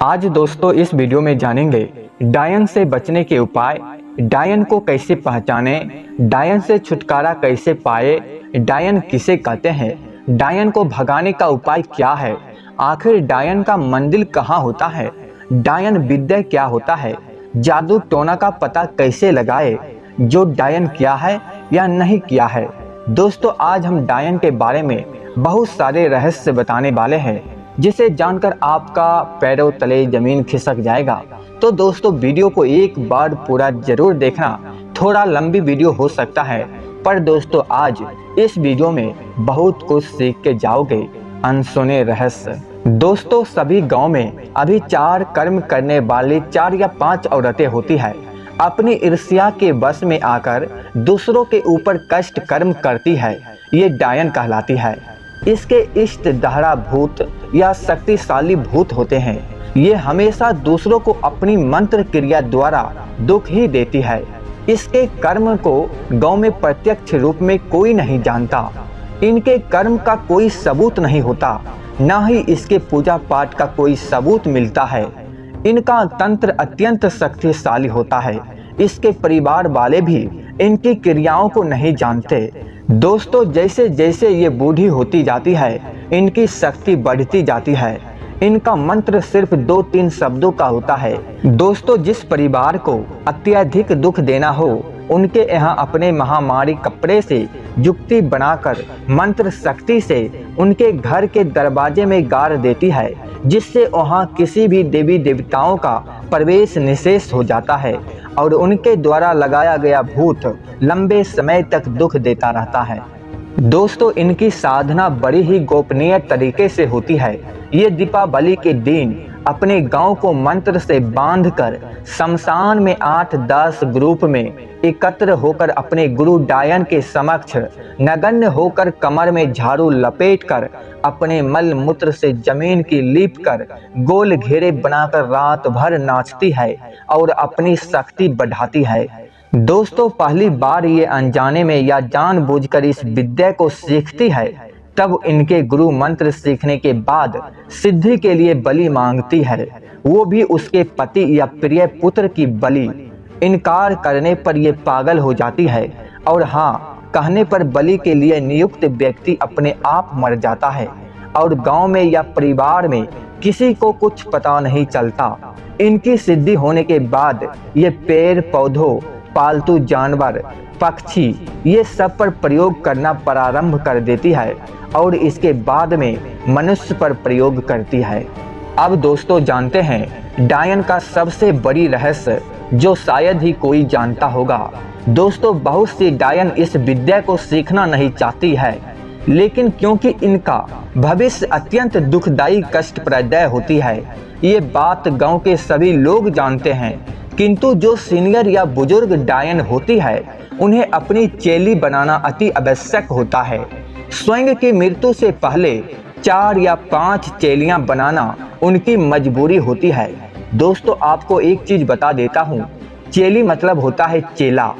आज दोस्तों इस वीडियो में जानेंगे डायन से बचने के उपाय, डायन को कैसे पहचाने, डायन से छुटकारा कैसे पाए, डायन किसे कहते हैं, डायन को भगाने का उपाय क्या है, आखिर डायन का मंदिर कहाँ होता है, डायन विद्या क्या होता है, जादू टोना का पता कैसे लगाए, जो डायन क्या है या नहीं किया है। दोस्तों आज हम डायन के बारे में बहुत सारे रहस्य बताने वाले हैं, जिसे जानकर आपका पैरों तले जमीन खिसक जाएगा। तो दोस्तों वीडियो को एक बार पूरा जरूर देखना, थोड़ा लंबी वीडियो हो सकता है, पर दोस्तों आज इस वीडियो में बहुत कुछ सीख के जाओगे। अनसुने रहस्य। दोस्तों सभी गांव में अभी 4 कर्म करने वाली 4 या 5 औरतें होती है। अपनी ईर्ष्या के वश में आकर दूसरों के ऊपर कष्ट कर्म करती है, ये डायन कहलाती है। इसके इष्ट दहरा भूत या शक्तिशाली भूत होते हैं। ये हमेशा दूसरों को अपनी मंत्र क्रिया द्वारा दुख ही देती है। इसके कर्म को गांव में प्रत्यक्ष रूप में कोई नहीं जानता। इनके कर्म का कोई सबूत नहीं होता, न ही इसके पूजा पाठ का कोई सबूत मिलता है। इनका तंत्र अत्यंत शक्तिशाली होता है। इसके परिवार वाले भी इनकी क्रियाओं को नहीं जानते। दोस्तों जैसे जैसे ये बूढ़ी होती जाती है, इनकी शक्ति बढ़ती जाती है। इनका मंत्र सिर्फ 2-3 शब्दों का होता है। दोस्तों जिस परिवार को अत्यधिक दुख देना हो, उनके यहाँ अपने महामारी कपड़े से युक्ति बनाकर मंत्र शक्ति से उनके घर के दरवाजे में गाड़ देती है, जिससे वहाँ किसी भी देवी देवताओं का प्रवेश निषेध हो जाता है और उनके द्वारा लगाया गया भूत लंबे समय तक दुख देता रहता है। दोस्तों इनकी साधना बड़ी ही गोपनीय तरीके से होती है। ये दीपावली के दिन अपने गांव को मंत्र से बांधकर शमशान में 8-10 ग्रुप में एकत्र होकर अपने गुरु डायन के समक्ष नगण्य होकर कमर में झाड़ू लपेटकर अपने मल मूत्र से जमीन की लीप कर गोल घेरे बनाकर रात भर नाचती है और अपनी शक्ति बढ़ाती है। दोस्तों पहली बार ये अनजाने में या जानबूझकर इस विद्या को सीखती है, तब इनके गुरु मंत्र सीखने के बाद सिद्धि के लिए बलि मांगती है, वो भी उसके पति या प्रिय पुत्र की बलि। इनकार करने पर ये पागल हो जाती है और हाँ कहने पर बलि के लिए नियुक्त व्यक्ति अपने आप मर जाता है और गांव में या परिवार में किसी को कुछ पता नहीं चलता। इनकी सिद्धि होने के बाद ये पेड़ पौधों, पालतू जानवर, पक्षी ये सब पर प्रयोग करना प्रारंभ कर देती है और इसके बाद में मनुष्य पर प्रयोग करती है। अब दोस्तों जानते हैं डायन का सबसे बड़ी रहस्य, जो शायद ही कोई जानता होगा। दोस्तों बहुत सी डायन इस विद्या को सीखना नहीं चाहती है, लेकिन क्योंकि इनका भविष्य अत्यंत दुखदायी कष्टप्रद होती है, ये बात गांव के सभी लोग जानते हैं। किंतु जो सीनियर या बुजुर्ग डायन होती है, उन्हें अपनी चेली बनाना अति आवश्यक होता है। स्वयं की मृत्यु से पहले 4 या 5 चेलियां बनाना उनकी मजबूरी होती है। दोस्तों आपको एक चीज बता देता हूँ, चेली मतलब होता है चेला।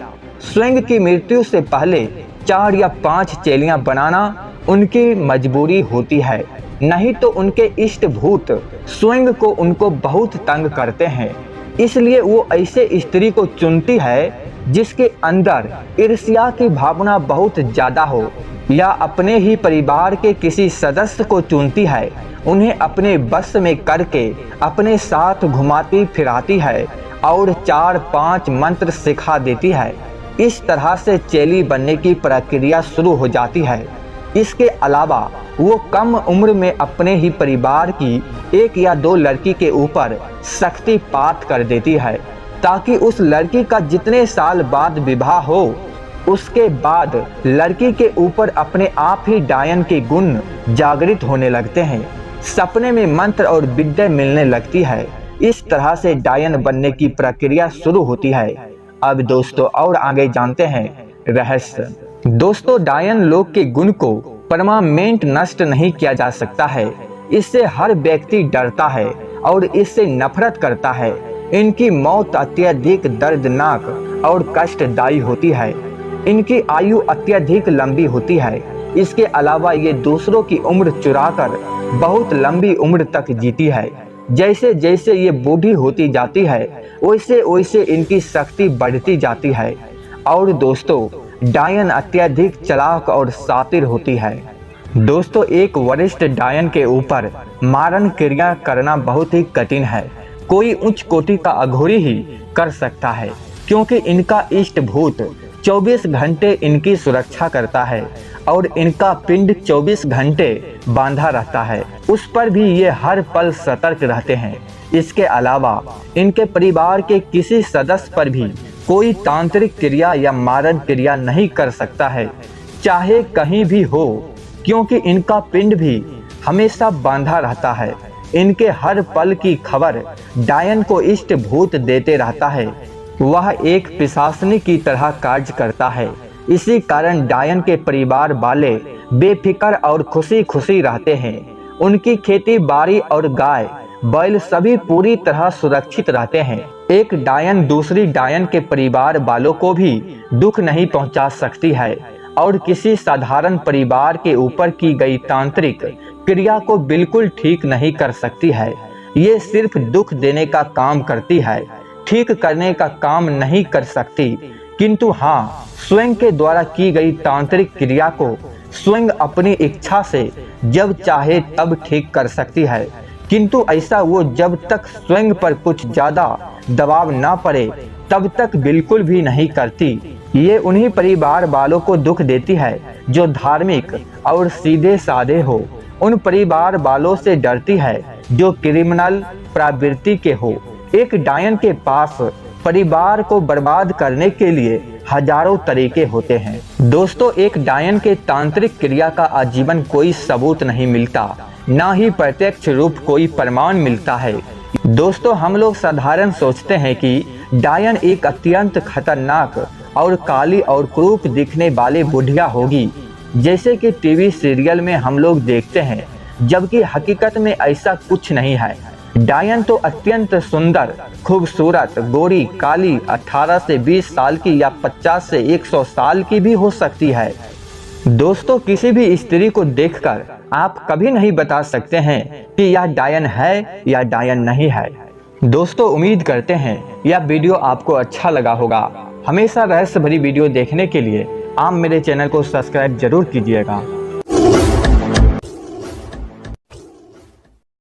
स्वयं की मृत्यु से पहले 4 या 5 चेलियां बनाना उनकी मजबूरी होती है, नहीं तो उनके इष्ट भूत स्वयं को उनको बहुत तंग करते हैं। इसलिए वो ऐसे स्त्री को चुनती है जिसके अंदर ईर्ष्या की भावना बहुत ज्यादा हो, या अपने ही परिवार के किसी सदस्य को चुनती है। उन्हें अपने बस में करके अपने साथ घुमाती फिराती है और 4-5 मंत्र सिखा देती है। इस तरह से चेली बनने की प्रक्रिया शुरू हो जाती है। इसके अलावा वो कम उम्र में अपने ही परिवार की 1 या 2 लड़की के ऊपर शक्तिपात कर देती है, ताकि उस लड़की का जितने साल बाद विवाह हो, उसके बाद लड़की के ऊपर अपने आप ही डायन के गुण जागृत होने लगते हैं। सपने में मंत्र और विद्या मिलने लगती है। इस तरह से डायन बनने की प्रक्रिया शुरू होती है। अब दोस्तों और आगे जानते हैं रहस्य। दोस्तों डायन लोग के गुण को परमानेंट नष्ट नहीं किया जा सकता है। इससे हर व्यक्ति डरता है और इससे नफरत करता है। इनकी मौत अत्यधिक दर्दनाक और कष्टदायी होती है। इनकी आयु अत्यधिक लंबी होती है। इसके अलावा ये दूसरों की उम्र चुराकर बहुत लंबी उम्र तक जीती है। जैसे जैसे ये बूढ़ी होती जाती है वैसे वैसे इनकी शक्ति बढ़ती जाती है। और दोस्तों, डायन अत्यधिक चालाक और शातिर होती है। दोस्तों, एक वरिष्ठ डायन के ऊपर मारण क्रिया करना बहुत ही कठिन है। कोई उच्च कोटि का अघोरी ही कर सकता है, क्योंकि इनका इष्ट भूत 24 घंटे इनकी सुरक्षा करता है और इनका पिंड 24 घंटे बांधा रहता है। उस पर भी ये हर पल सतर्क रहते हैं। इसके अलावा इनके परिवार के किसी सदस्य पर भी कोई तांत्रिक क्रिया या मारण क्रिया नहीं कर सकता है, चाहे कहीं भी हो, क्योंकि इनका पिंड भी हमेशा बांधा रहता है। इनके हर पल की खबर डायन को इष्ट भूत देते रहता है। वह एक पिशाचनी की तरह कार्य करता है। इसी कारण डायन के परिवार वाले बेफिक्र और खुशी खुशी रहते हैं। उनकी खेती बाड़ी और गाय बैल सभी पूरी तरह सुरक्षित रहते हैं। एक डायन दूसरी डायन के परिवार वालों को भी दुख नहीं पहुंचा सकती है और किसी साधारण परिवार के ऊपर की गई तांत्रिक क्रिया को बिल्कुल ठीक नहीं कर सकती है। ये सिर्फ दुख देने का काम करती है, ठीक करने का काम नहीं कर सकती। किंतु हाँ, स्वयं के द्वारा की गई तांत्रिक क्रिया को स्वयं अपनी इच्छा से जब चाहे तब ठीक कर सकती है। किंतु ऐसा वो जब तक स्वयं पर कुछ ज्यादा दबाव ना पड़े तब तक बिल्कुल भी नहीं करती। ये उन्हीं परिवार वालों को दुख देती है जो धार्मिक और सीधे साधे हो। उन परिवार वालों से डरती है जो क्रिमिनल प्रवृत्ति के हो। एक डायन के पास परिवार को बर्बाद करने के लिए हजारों तरीके होते हैं। दोस्तों, एक डायन के तांत्रिक क्रिया का आजीवन कोई सबूत नहीं मिलता, ना ही प्रत्यक्ष रूप कोई प्रमाण मिलता है। दोस्तों, हम लोग साधारण सोचते हैं कि डायन एक अत्यंत खतरनाक और काली और क्रूप दिखने वाली बुढ़िया होगी, जैसे कि टीवी सीरियल में हम लोग देखते हैं, जबकि हकीकत में ऐसा कुछ नहीं है। डायन तो अत्यंत सुंदर, खूबसूरत, गोरी, काली, 18 से 20 साल की या 50 से 100 साल की भी हो सकती है। दोस्तों, किसी भी स्त्री को देखकर आप कभी नहीं बता सकते हैं कि यह डायन है या डायन नहीं है। दोस्तों, उम्मीद करते हैं यह वीडियो आपको अच्छा लगा होगा। हमेशा रहस्य भरी वीडियो देखने के लिए आप मेरे चैनल को सब्सक्राइब जरूर कीजिएगा।